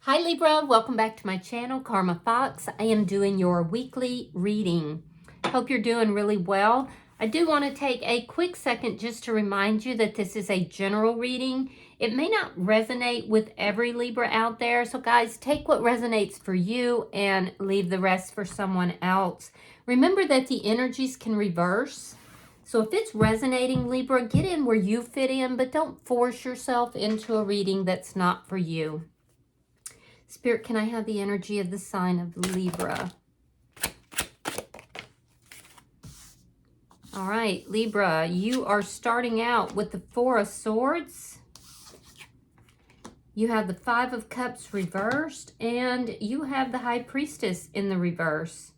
Hi Libra, welcome back to my channel, Karma Fox. I am doing your weekly reading. Hope you're doing really well. I do want to take a quick second just to remind you that this is a general reading. It may not resonate with every Libra out there, so guys, take what resonates for you and leave the rest for someone else. Remember that the energies can reverse. So if it's resonating, Libra, get in where you fit in, but don't force yourself into a reading that's not for you. Spirit, can I have the energy of the sign of Libra? All right, Libra, you are starting out with the Four of Swords. You have the Five of Cups reversed, and you have the High Priestess in the reverse.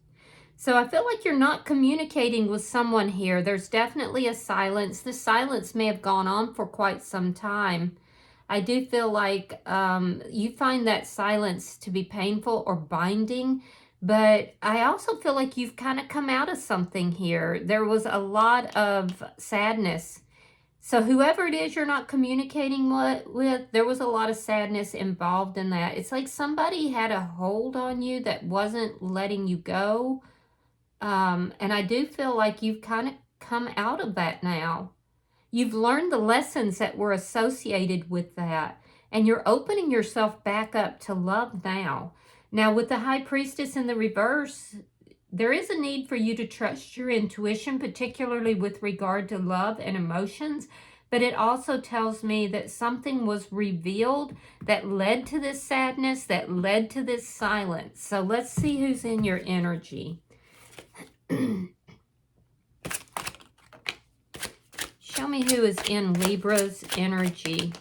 So I feel like you're not communicating with someone here. There's definitely a silence. The silence may have gone on for quite some time. I do feel like you find that silence to be painful or binding, but I also feel like you've kind of come out of something here. There was a lot of sadness. So whoever it is you're not communicating with, there was a lot of sadness involved in that. It's like somebody had a hold on you that wasn't letting you go. And I do feel like you've kind of come out of that now. You've learned the lessons that were associated with that, and you're opening yourself back up to love now. Now, with the High Priestess in the reverse, there is a need for you to trust your intuition, particularly with regard to love and emotions, but it also tells me that something was revealed that led to this sadness, that led to this silence. So let's see who's in your energy. Show me who is in Libra's energy.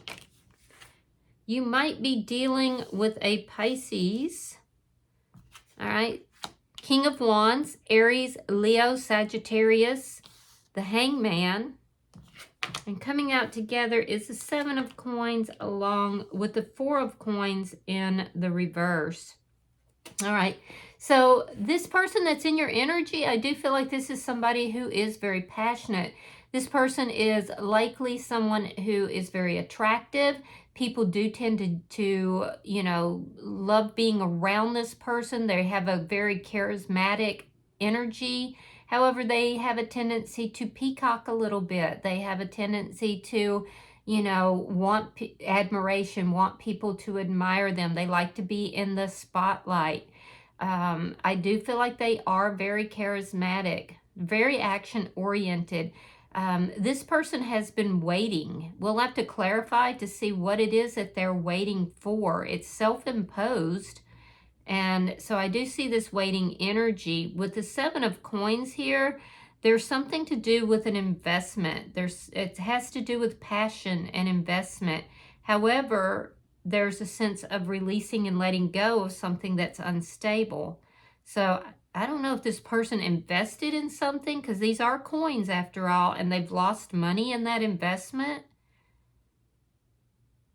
You might be dealing with a Pisces. All right. King of Wands, Aries, Leo, Sagittarius, the Hangman. And coming out together is the Seven of Coins along with the Four of Coins in the reverse. All right. So this person that's in your energy, I do feel like this is somebody who is very passionate. This person is likely someone who is very attractive. People do tend to love being around this person. They have a very charismatic energy. However, they have a tendency to peacock a little bit. They have a tendency to, want admiration, want people to admire them. They like to be in the spotlight. I do feel like they are very charismatic, very action-oriented. This person has been waiting. We'll have to clarify to see what it is that they're waiting for. It's self-imposed. And so I do see this waiting energy. With the Seven of Coins here, there's something to do with an investment. It has to do with passion and investment. However, there's a sense of releasing and letting go of something that's unstable. So I don't know if this person invested in something, because these are coins after all, and they've lost money in that investment.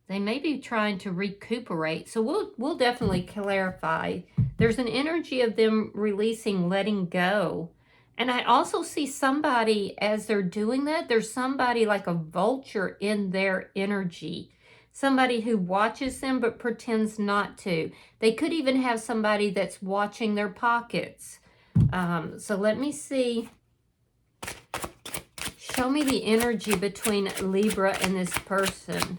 They may be trying to recuperate. So we'll definitely clarify. There's an energy of them releasing, letting go. And I also see somebody, as they're doing that, there's somebody like a vulture in their energy. Somebody who watches them but pretends not to. They could even have somebody that's watching their pockets. So let me see. Show me the energy between Libra and this person.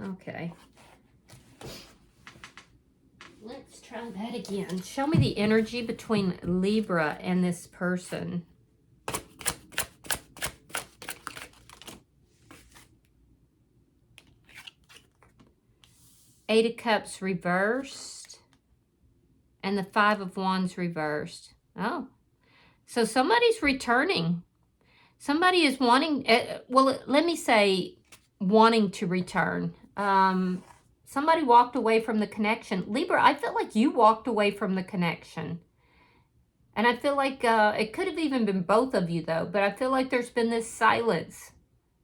Okay. Let's try that again. Show me the energy between Libra and this person. Eight of Cups reversed. And the Five of Wands reversed. Oh. So somebody's returning. Somebody is wanting, well, let me say wanting to return. Somebody walked away from the connection. Libra, I feel like you walked away from the connection. And I feel like it could have even been both of you, though. But I feel like there's been this silence.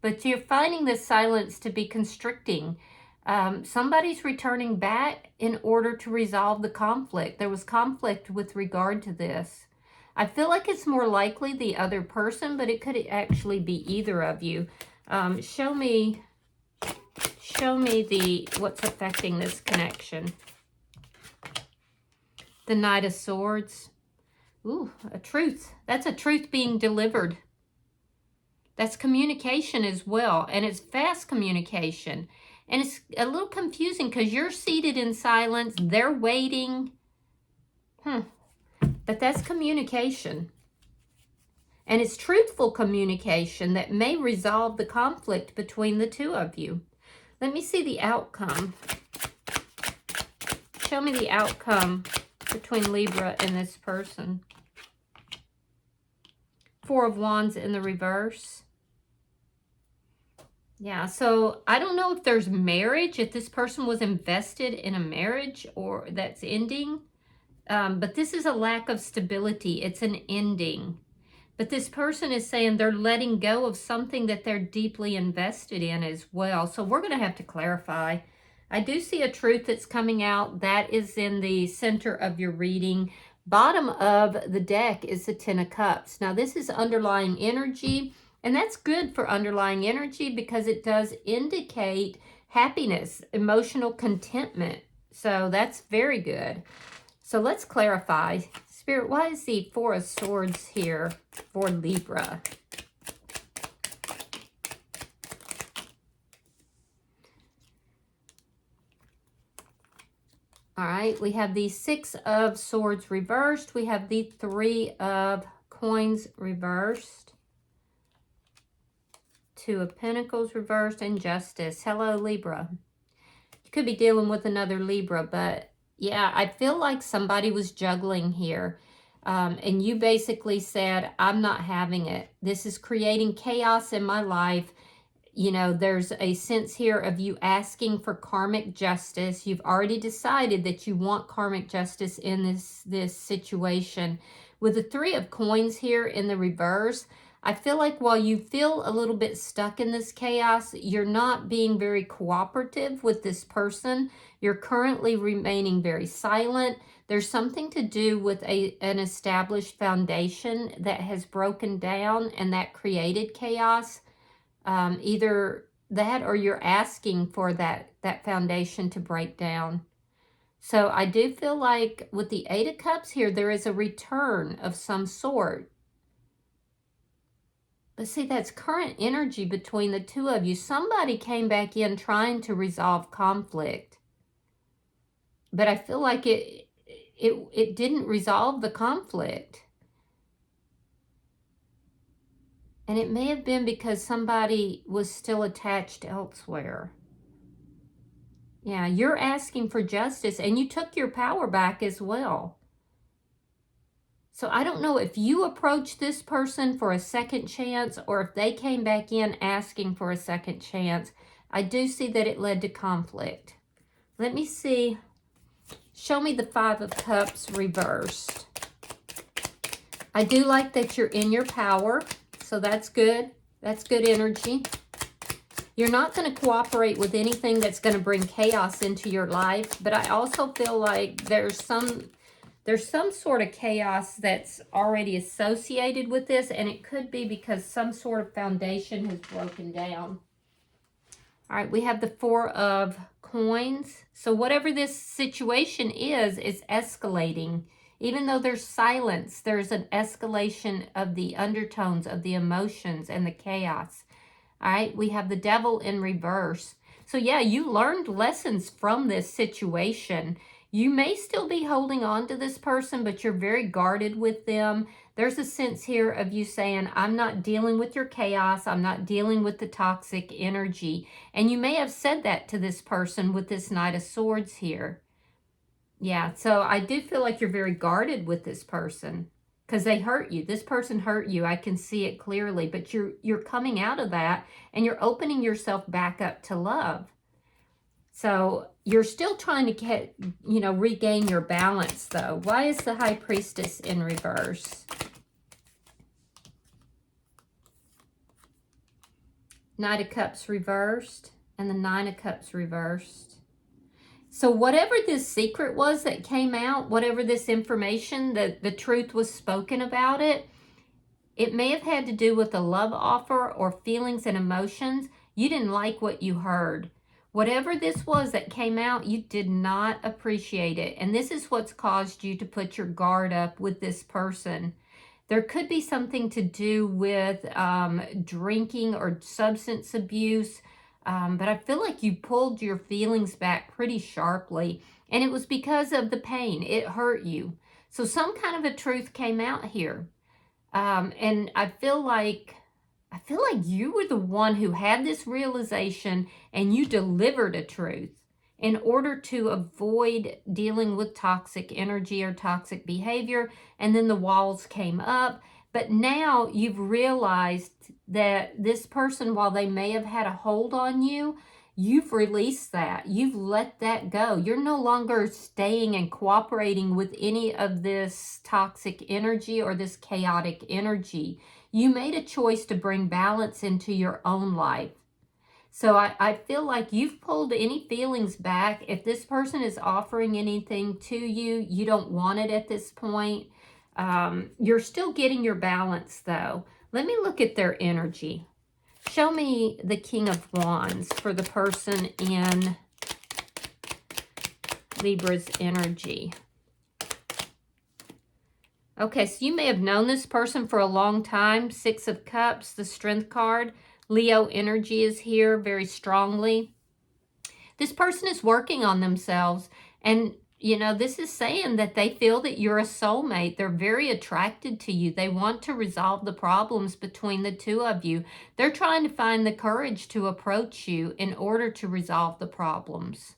But you're finding this silence to be constricting. Somebody's returning back in order to resolve the conflict. There was conflict with regard to this. I feel like it's more likely the other person, but it could actually be either of you. Show me Show me what's affecting this connection. The Knight of Swords. Ooh, a truth. That's a truth being delivered. That's communication as well. And it's fast communication. And it's a little confusing because you're seated in silence. They're waiting. But that's communication. And it's truthful communication that may resolve the conflict between the two of you. Let me see the outcome. Show me the outcome between Libra and this person. Four of Wands in the reverse. Yeah, so I don't know if there's marriage, if this person was invested in a marriage or that's ending. But this is a lack of stability. It's an ending. But this person is saying they're letting go of something that they're deeply invested in as well. So we're going to have to clarify. I do see a truth that's coming out. That is in the center of your reading. Bottom of the deck is the Ten of Cups. Now, this is underlying energy. And that's good for underlying energy because it does indicate happiness, emotional contentment. So that's very good. So let's clarify. Spirit, why is the Four of Swords here for Libra? All right, we have the Six of Swords reversed. We have the Three of Coins reversed. Two of Pentacles reversed and Justice. Hello, Libra. You could be dealing with another Libra, but yeah, I feel like somebody was juggling here. And you basically said, I'm not having it. This is creating chaos in my life. You know, there's a sense here of you asking for karmic justice. You've already decided that you want karmic justice in this situation. With the Three of Coins here in the reverse, I feel like while you feel a little bit stuck in this chaos, you're not being very cooperative with this person. You're currently remaining very silent. There's something to do with an established foundation that has broken down and that created chaos. Either that or you're asking for that foundation to break down. So I do feel like with the Eight of Cups here, there is a return of some sort. But see, that's current energy between the two of you. Somebody came back in trying to resolve conflict. But I feel like it didn't resolve the conflict. And it may have been because somebody was still attached elsewhere. Yeah, you're asking for justice and you took your power back as well. So I don't know if you approached this person for a second chance or if they came back in asking for a second chance. I do see that it led to conflict. Let me see. Show me the Five of Cups reversed. I do like that you're in your power, so that's good. That's good energy. You're not going to cooperate with anything that's going to bring chaos into your life, but I also feel like there's some sort of chaos that's already associated with this, and it could be because some sort of foundation has broken down. All right, we have the Four of Coins. So whatever this situation is escalating. Even though there's silence, there's an escalation of the undertones of the emotions and the chaos. All right, we have the Devil in reverse. So yeah, you learned lessons from this situation. You may still be holding on to this person, but you're very guarded with them. There's a sense here of you saying, I'm not dealing with your chaos. I'm not dealing with the toxic energy. And you may have said that to this person with this Knight of Swords here. Yeah, so I do feel like you're very guarded with this person because they hurt you. This person hurt you. I can see it clearly, but you're coming out of that and you're opening yourself back up to love. So you're still trying to get, regain your balance though. Why is the High Priestess in reverse? Knight of Cups reversed and the Nine of Cups reversed. So whatever this secret was that came out, whatever this information, the truth was spoken about it, it may have had to do with a love offer or feelings and emotions. You didn't like what you heard. Whatever this was that came out, you did not appreciate it. And this is what's caused you to put your guard up with this person. There could be something to do with drinking or substance abuse. But I feel like you pulled your feelings back pretty sharply. And it was because of the pain. It hurt you. So some kind of a truth came out here. And I feel like you were the one who had this realization and you delivered a truth in order to avoid dealing with toxic energy or toxic behavior. And then the walls came up. But now you've realized that this person, while they may have had a hold on you, you've released that. You've let that go. You're no longer staying and cooperating with any of this toxic energy or this chaotic energy. You made a choice to bring balance into your own life. So I feel like you've pulled any feelings back. If this person is offering anything to you, you don't want it at this point. You're still getting your balance though. Let me look at their energy. Show me the King of Wands for the person in Libra's energy. Okay, so you may have known this person for a long time. Six of Cups, the Strength card. Leo energy is here very strongly. This person is working on themselves. And, you know, this is saying that they feel that you're a soulmate. They're very attracted to you. They want to resolve the problems between the two of you. They're trying to find the courage to approach you in order to resolve the problems.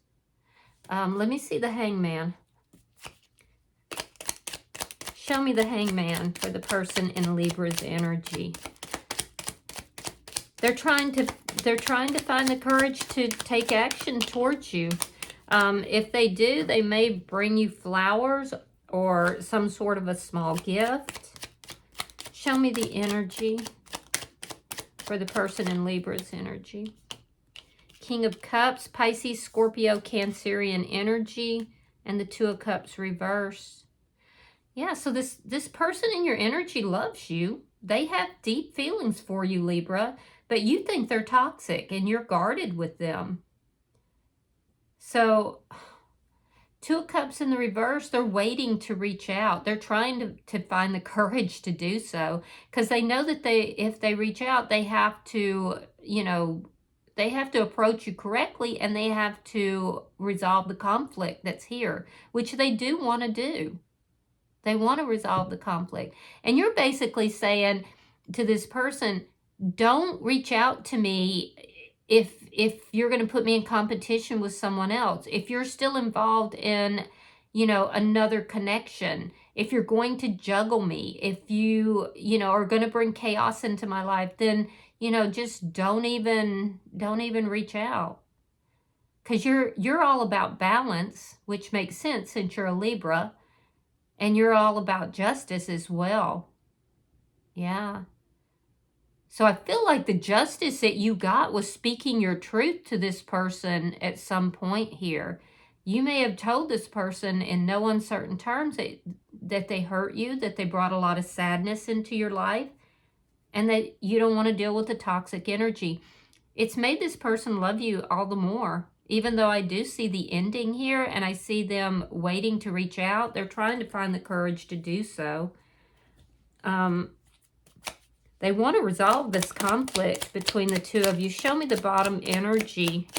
Let me see the Hangman. Show me the Hangman for the person in Libra's energy. They're trying to find the courage to take action towards you. If they do, they may bring you flowers or some sort of a small gift. Show me the energy for the person in Libra's energy. King of Cups, Pisces, Scorpio, Cancerian energy, and the Two of Cups reverse. Yeah, so this person in your energy loves you. They have deep feelings for you, Libra, but you think they're toxic and you're guarded with them. So, Two of Cups in the reverse, they're waiting to reach out. They're trying to find the courage to do so because they know that if they reach out, they have to, you know, they have to approach you correctly and they have to resolve the conflict that's here, which they do want to do. They want to resolve the conflict. And you're basically saying to this person, don't reach out to me if you're going to put me in competition with someone else. If you're still involved in, you know, another connection, if you're going to juggle me, if you know, are going to bring chaos into my life, then, you know, just don't even reach out. Because you're all about balance, which makes sense since you're a Libra. And you're all about justice as well. Yeah. So I feel like the justice that you got was speaking your truth to this person at some point here. You may have told this person in no uncertain terms that they hurt you, that they brought a lot of sadness into your life, and that you don't want to deal with the toxic energy. It's made this person love you all the more. Even though I do see the ending here and I see them waiting to reach out, they're trying to find the courage to do so. They want to resolve this conflict between the two of you. Show me the bottom energy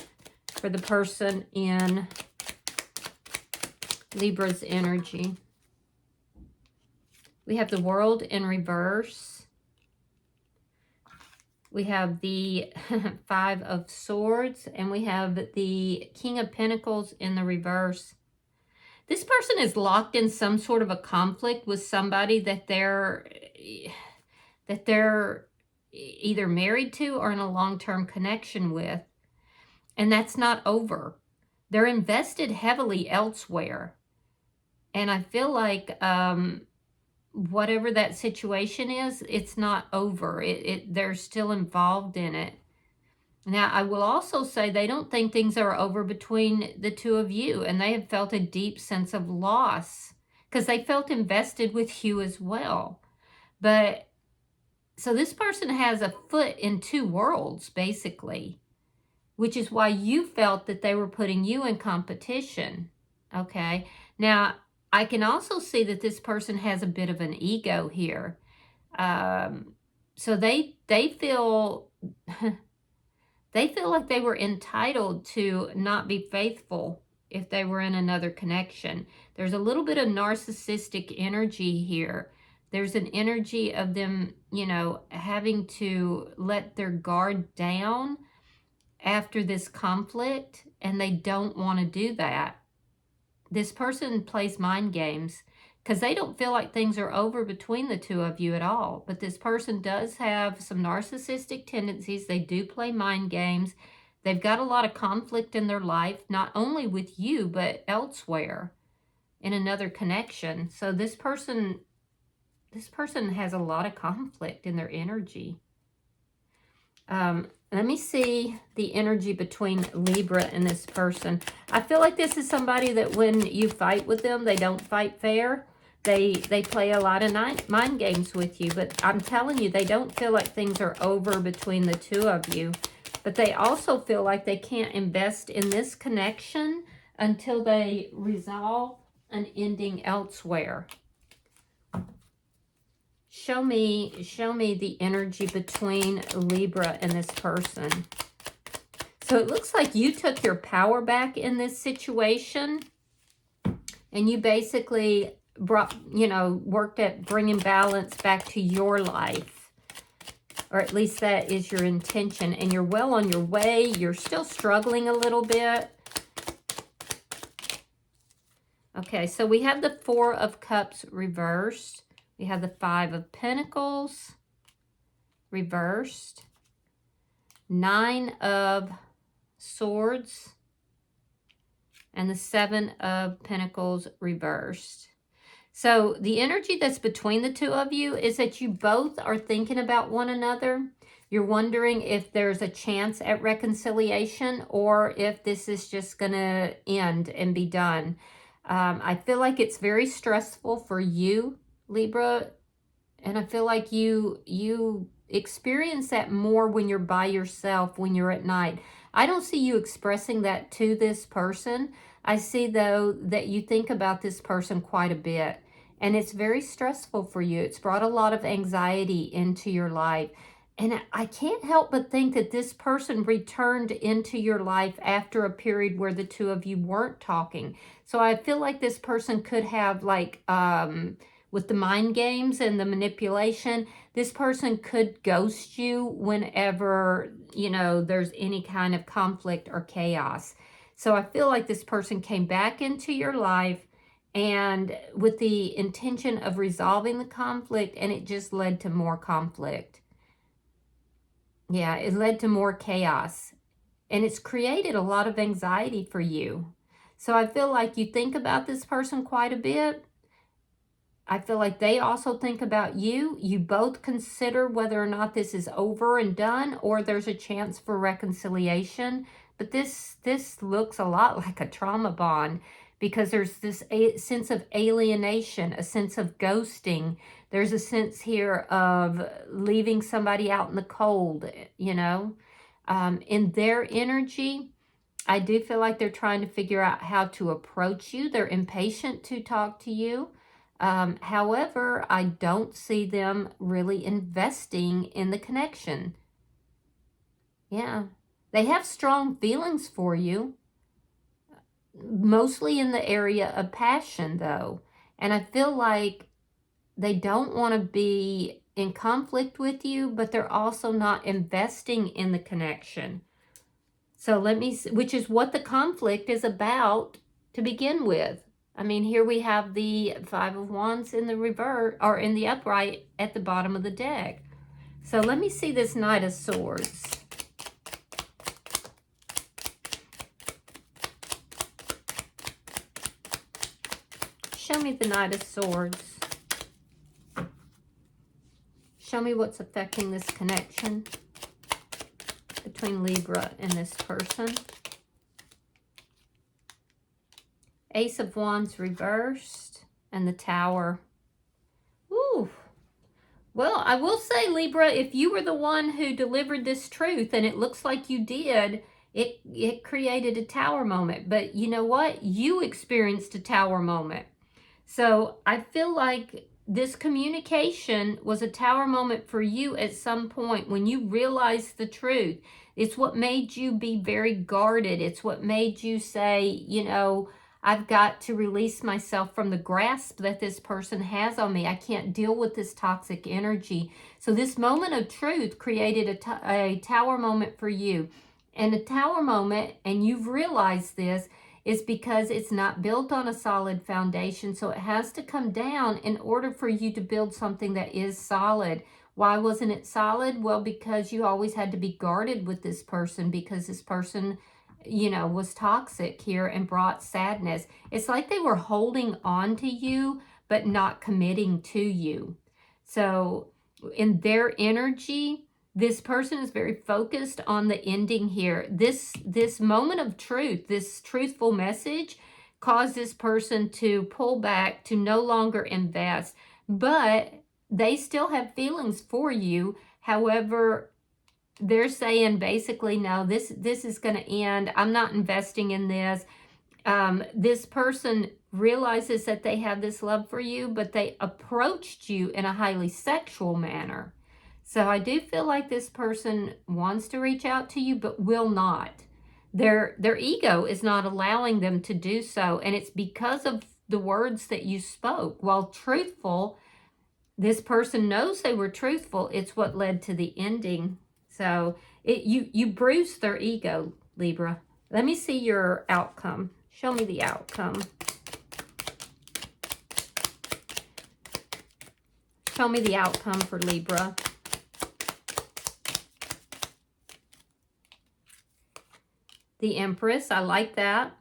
for the person in Libra's energy. We have the World in reverse. We have the Five of Swords, and we have the King of Pentacles in the reverse. This person is locked in some sort of a conflict with somebody that they're either married to or in a long-term connection with. And that's not over. They're invested heavily elsewhere. And I feel like whatever that situation is, it's not over. They're still involved in it. Now, I will also say they don't think things are over between the two of you, and they have felt a deep sense of loss because they felt invested with you as well. But, so this person has a foot in two worlds, basically, which is why you felt that they were putting you in competition, okay? Now, I can also see that this person has a bit of an ego here. So they feel they feel like they were entitled to not be faithful if they were in another connection. There's a little bit of narcissistic energy here. There's an energy of them, you know, having to let their guard down after this conflict, and they don't want to do that. This person plays mind games because they don't feel like things are over between the two of you at all. But this person does have some narcissistic tendencies. They do play mind games. They've got a lot of conflict in their life, not only with you, but elsewhere in another connection. So this person has a lot of conflict in their energy. Let me see the energy between Libra and this person. I feel like this is somebody that when you fight with them, they don't fight fair. They play a lot of mind games with you. But I'm telling you, they don't feel like things are over between the two of you. But they also feel like they can't invest in this connection until they resolve an ending elsewhere. Show me the energy between Libra and this person. So it looks like you took your power back in this situation, and you basically brought, you know, worked at bringing balance back to your life, or at least that is your intention, and you're well on your way. You're still struggling a little bit. Okay, so we have the Four of Cups reversed. We have the Five of Pentacles reversed, Nine of Swords, and the Seven of Pentacles reversed. So the energy that's between the two of you is that you both are thinking about one another. You're wondering if there's a chance at reconciliation or if this is just going to end and be done. I feel like it's very stressful for you, Libra, and I feel like you experience that more when you're by yourself, when you're at night. I don't see you expressing that to this person. I see, though, that you think about this person quite a bit, and it's very stressful for you. It's brought a lot of anxiety into your life, and I can't help but think that this person returned into your life after a period where the two of you weren't talking. So I feel like this person could have, like, with the mind games and the manipulation, this person could ghost you whenever, you know, there's any kind of conflict or chaos. So I feel like this person came back into your life and with the intention of resolving the conflict, and it just led to more conflict. Yeah, it led to more chaos, and it's created a lot of anxiety for you. So I feel like you think about this person quite a bit. I feel like they also think about you. You both consider whether or not this is over and done, or there's a chance for reconciliation. But this looks a lot like a trauma bond, because there's this sense of alienation, a sense of ghosting. There's a sense here of leaving somebody out in the cold, you know. In their energy, I do feel like they're trying to figure out how to approach you. They're impatient to talk to you. However, I don't see them really investing in the connection. Yeah. They have strong feelings for you, mostly in the area of passion, though. And I feel like they don't want to be in conflict with you, but they're also not investing in the connection. So let me see, which is what the conflict is about to begin with. I mean, here we have the Five of Wands in the reverse, or in the upright at the bottom of the deck. So let me see this Knight of Swords. Show me the Knight of Swords. Show me what's affecting this connection between Libra and this person. Ace of Wands reversed, and the Tower. Ooh. Well, I will say, Libra, if you were the one who delivered this truth, and it looks like you did, it created a tower moment. But you know what? You experienced a tower moment. So I feel like this communication was a tower moment for you at some point when you realized the truth. It's what made you be very guarded. It's what made you say, you know, I've got to release myself from the grasp that this person has on me. I can't deal with this toxic energy. So this moment of truth created a tower moment for you. And a tower moment, and you've realized this, is because it's not built on a solid foundation. So it has to come down in order for you to build something that is solid. Why wasn't it solid? Well, because you always had to be guarded with this person, because this person, you know, was toxic here and brought sadness. It's like they were holding on to you, but not committing to you. So in their energy, this person is very focused on the ending here. This moment of truth, this truthful message, caused this person to pull back, to no longer invest. But they still have feelings for you. However, they're saying basically, no, this is going to end. I'm not investing in this. This person realizes that they have this love for you, but they approached you in a highly sexual manner. So I do feel like this person wants to reach out to you, but will not. Their ego is not allowing them to do so. And it's because of the words that you spoke. While truthful, this person knows they were truthful. It's what led to the ending. So you bruised their ego, Libra. Let me see your outcome. Show me the outcome. Show me the outcome for Libra. The Empress, I like that.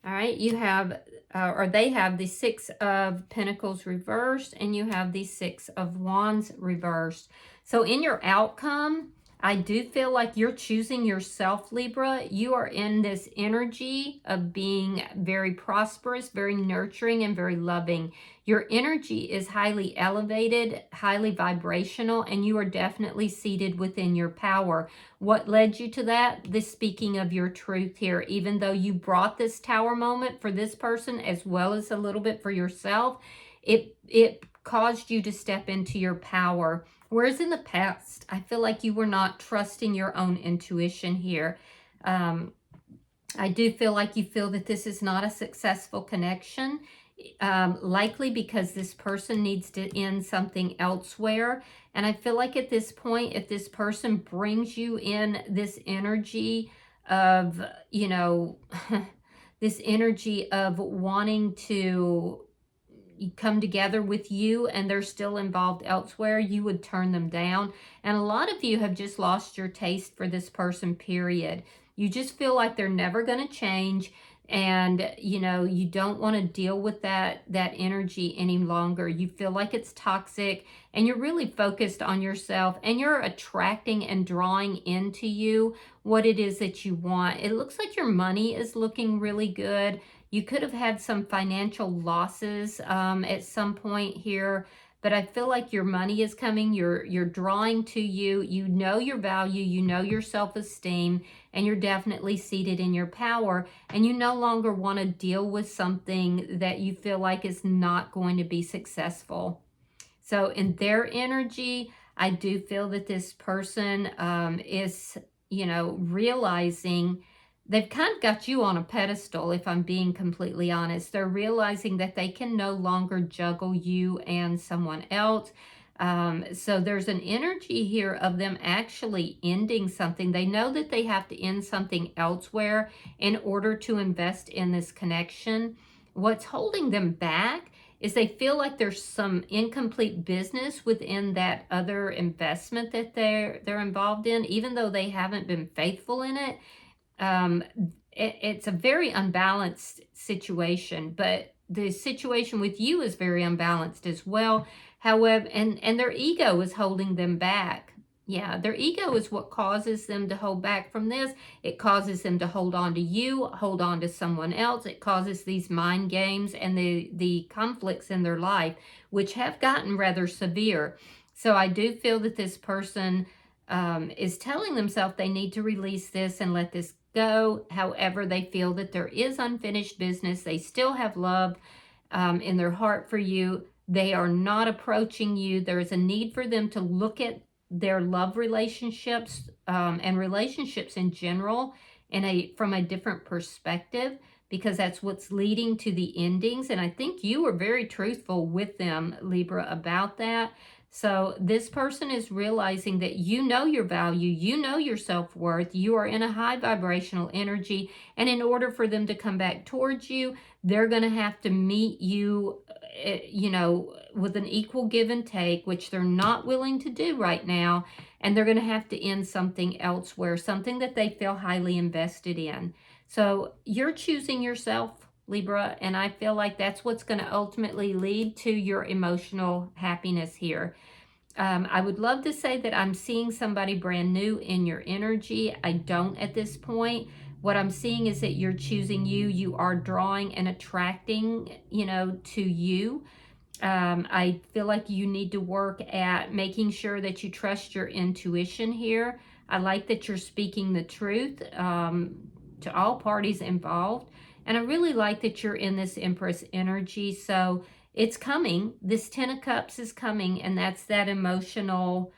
All right, you have, or they have the Six of Pentacles reversed, and you have the Six of Wands reversed. So in your outcome, I do feel like you're choosing yourself, Libra. You are in this energy of being very prosperous, very nurturing, and very loving. Your energy is highly elevated, highly vibrational, and you are definitely seated within your power. What led you to that? The speaking of your truth here. Even though you brought this tower moment for this person as well as a little bit for yourself, it caused you to step into your power. Whereas in the past, I feel like you were not trusting your own intuition here. I do feel like you feel that this is not a successful connection, likely because this person needs to end something elsewhere. And I feel like at this point, if this person brings you in this energy of, you know, this energy of wanting to come together with you and they're still involved elsewhere, you would turn them down. And a lot of you have just lost your taste for this person, period. You just feel like they're never going to change, and you know, you don't want to deal with that energy any longer. You feel like it's toxic, and you're really focused on yourself, and you're attracting and drawing into you what it is that you want. It looks like your money is looking really good. You could have had some financial losses at some point here, but I feel like your money is coming. You're drawing to you. You know your value. You know your self-esteem, and you're definitely seated in your power. And you no longer want to deal with something that you feel like is not going to be successful. So in their energy, I do feel that this person is, you know, realizing they've kind of got you on a pedestal, if I'm being completely honest. They're realizing that they can no longer juggle you and someone else. So there's an energy here of them actually ending something. They know that they have to end something elsewhere in order to invest in this connection. What's holding them back is they feel like there's some incomplete business within that other investment that they're involved in, even though they haven't been faithful in it. It's a very unbalanced situation, but the situation with you is very unbalanced as well. However, and their ego is holding them back. Yeah, their ego is what causes them to hold back from this. It causes them to hold on to you, hold on to someone else. It causes these mind games and the conflicts in their life, which have gotten rather severe. So I do feel that this person is telling themselves they need to release this and let this go. However, they feel that there is unfinished business. They still have love in their heart for you. They are not approaching you. There is a need for them to look at their love relationships and relationships in general from a different perspective, because that's what's leading to the endings. And I think you were very truthful with them, Libra, about that. So this person is realizing that you know your value, you know your self-worth, you are in a high vibrational energy, and in order for them to come back towards you, they're going to have to meet you, you know, with an equal give and take, which they're not willing to do right now, and they're going to have to end something elsewhere, something that they feel highly invested in. So you're choosing yourself, Libra, and I feel like that's what's going to ultimately lead to your emotional happiness here. I would love to say that I'm seeing somebody brand new in your energy. I don't at this point. What I'm seeing is that you're choosing you. You are drawing and attracting, you know, to you. I feel like you need to work at making sure that you trust your intuition here. I like that you're speaking the truth to all parties involved. And I really like that you're in this Empress energy. So it's coming. This Ten of Cups is coming, and that's that emotional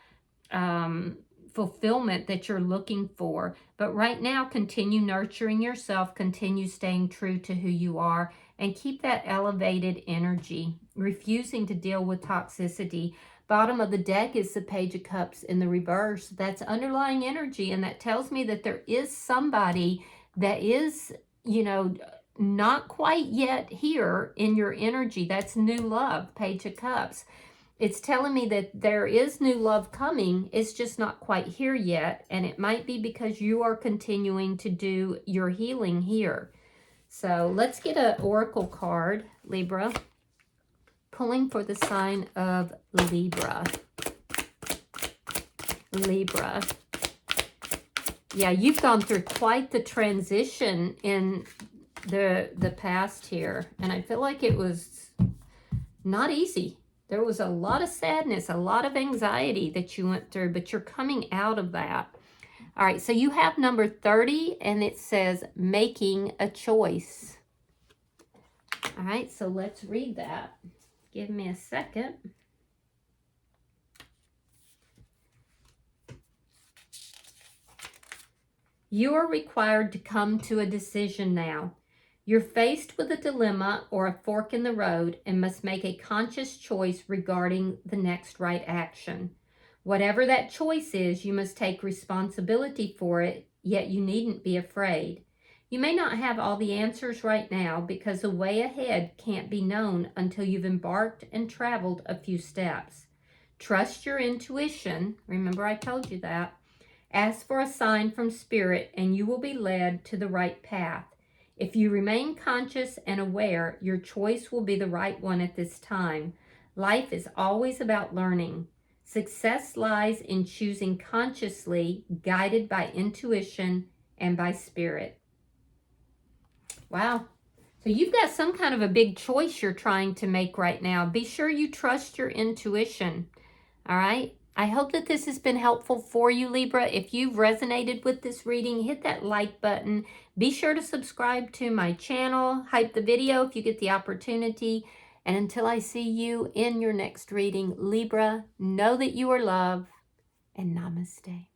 fulfillment that you're looking for. But right now, continue nurturing yourself, continue staying true to who you are, and keep that elevated energy, refusing to deal with toxicity. Bottom of the deck is the Page of Cups in the reverse. That's underlying energy, and that tells me that there is somebody that is, you know, not quite yet here in your energy. That's new love, Page of Cups. It's telling me that there is new love coming. It's just not quite here yet. And it might be because you are continuing to do your healing here. So let's get an oracle card, Libra. Pulling for the sign of Libra. Libra. Yeah, you've gone through quite the transition in the past here. And I feel like it was not easy. There was a lot of sadness, a lot of anxiety that you went through, but you're coming out of that. All right, so you have number 30, and it says making a choice. All right, so let's read that. Give me a second. You are required to come to a decision now. You're faced with a dilemma or a fork in the road and must make a conscious choice regarding the next right action. Whatever that choice is, you must take responsibility for it, yet you needn't be afraid. You may not have all the answers right now because the way ahead can't be known until you've embarked and traveled a few steps. Trust your intuition. Remember, I told you that. Ask for a sign from Spirit and you will be led to the right path. If you remain conscious and aware, your choice will be the right one at this time. Life is always about learning. Success lies in choosing consciously, guided by intuition and by Spirit. Wow. So you've got some kind of a big choice you're trying to make right now. Be sure you trust your intuition. All right? I hope that this has been helpful for you, Libra. If you've resonated with this reading, hit that like button. Be sure to subscribe to my channel. Hype the video if you get the opportunity. And until I see you in your next reading, Libra, know that you are loved, and namaste.